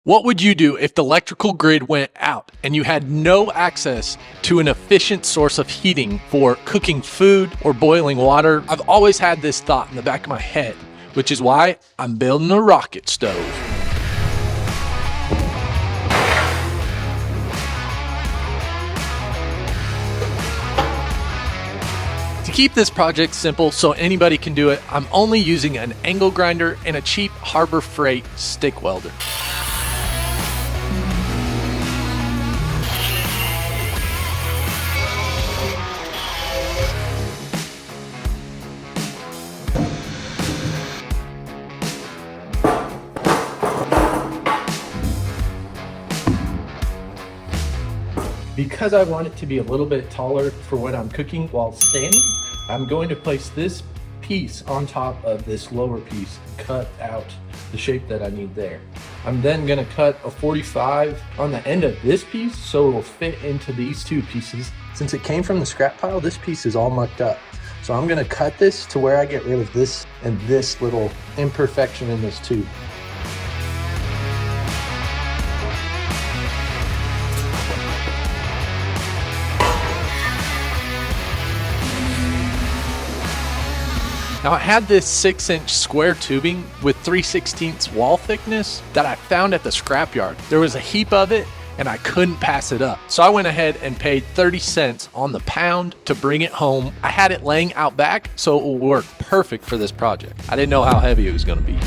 What would you do if the electrical grid went out and you had no access to an efficient source of heating for cooking food or boiling water? I've always had this thought in the back of my head, which is why I'm building a rocket stove. To keep this project simple so anybody can do it, I'm only using an angle grinder and a cheap Harbor Freight stick welder. Because I want it to be a little bit taller for when I'm cooking while standing, I'm going to place this piece on top of this lower piece and cut out the shape that I need there. I'm then going to cut a 45 on the end of this piece so it will fit into these two pieces. Since it came from the scrap pile, this piece is all mucked up. So I'm going to cut this to where I get rid of this and this little imperfection in this tube. Now I had this 6-inch square tubing with 3/16 wall thickness that I found at the scrapyard. There was a heap of it and I couldn't pass it up. So I went ahead and paid 30 cents on the pound to bring it home. I had it laying out back so it will work perfect for this project. I didn't know how heavy it was gonna be.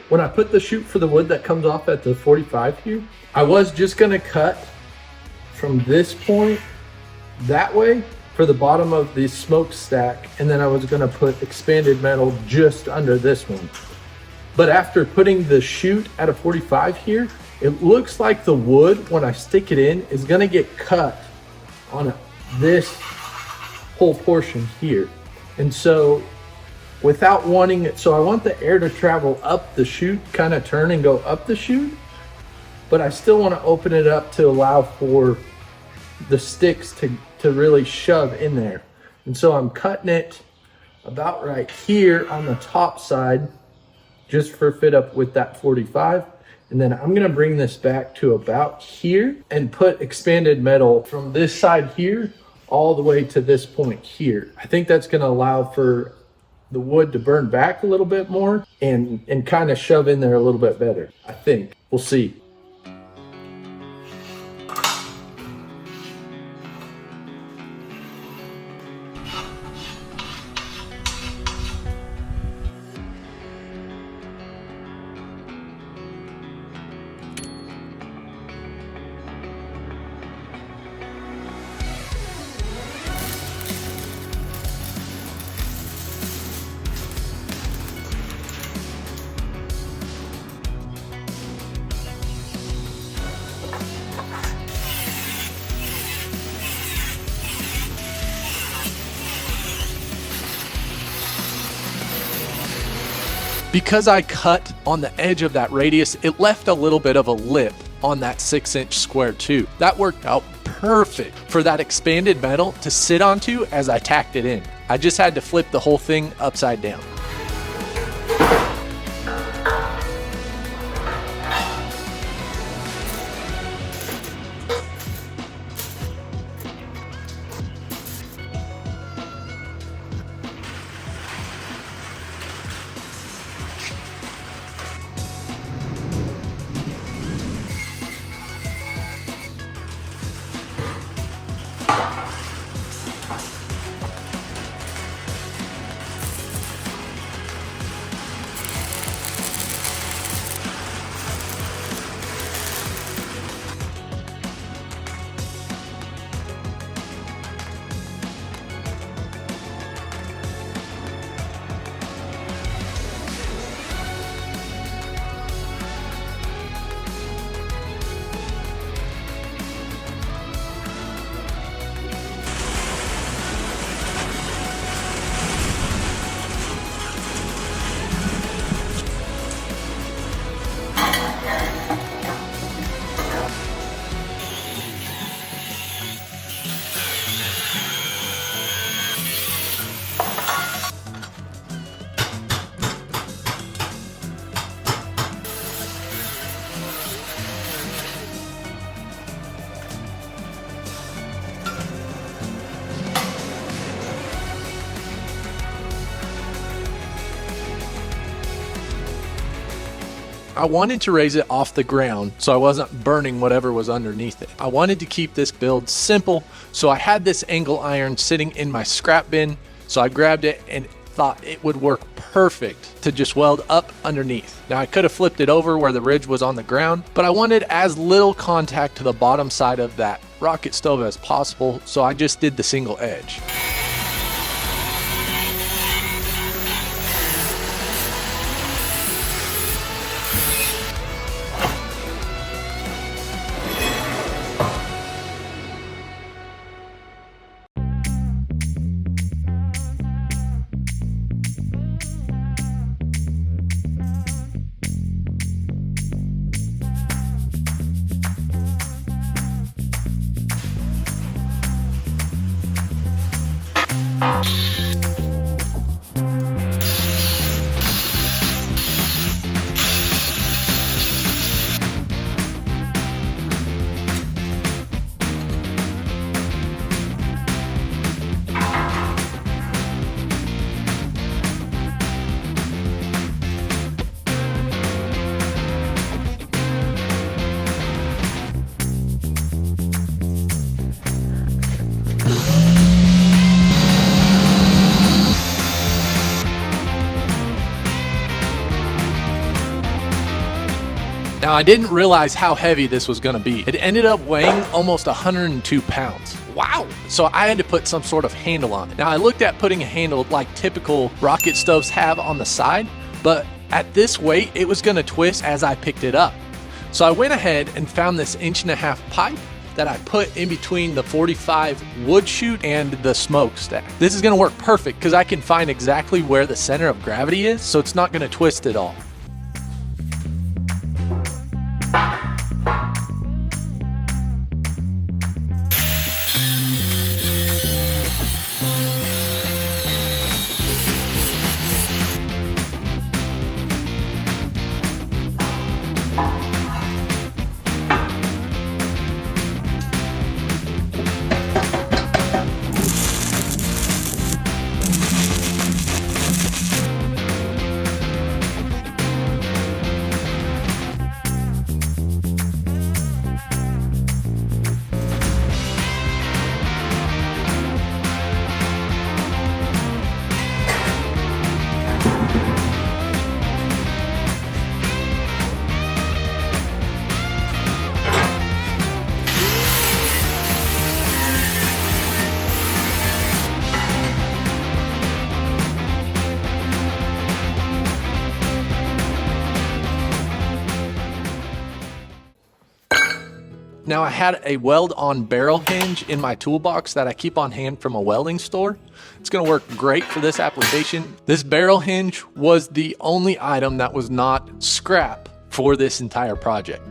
When I put the chute for the wood that comes off at the 45 here, I was just gonna cut from this point that way for the bottom of the smokestack, and then I was gonna put expanded metal just under this one. But after putting the chute at a 45 here, it looks like the wood, when I stick it in, is gonna get cut on this whole portion here. And so without wanting it, so I want the air to travel up the chute, kind of turn and go up the chute, but I still want to open it up to allow for the sticks to really shove in there. And so I'm cutting it about right here on the top side, just for fit up with that 45. And then I'm gonna bring this back to about here and put expanded metal from this side here all the way to this point here. I think that's gonna allow for the wood to burn back a little bit more and kind of shove in there a little bit better. I think. We'll see. Because I cut on the edge of that radius, it left a little bit of a lip on that 6-inch square tube. That worked out perfect for that expanded metal to sit onto as I tacked it in. I just had to flip the whole thing upside down. I wanted to raise it off the ground so I wasn't burning whatever was underneath it. I wanted to keep this build simple, so I had this angle iron sitting in my scrap bin, so I grabbed it and thought it would work perfect to just weld up underneath. Now I could have flipped it over where the ridge was on the ground, but I wanted as little contact to the bottom side of that rocket stove as possible, so I just did the single edge. Now I didn't realize how heavy this was gonna be. It ended up weighing almost 102 pounds. Wow! So I had to put some sort of handle on it. Now I looked at putting a handle like typical rocket stoves have on the side, but at this weight, it was gonna twist as I picked it up. So I went ahead and found this 1.5-inch pipe that I put in between the 45 wood chute and the smokestack. This is gonna work perfect because I can find exactly where the center of gravity is, so it's not gonna twist at all. Now I had a weld-on barrel hinge in my toolbox that I keep on hand from a welding store. It's gonna work great for this application. This barrel hinge was the only item that was not scrap for this entire project.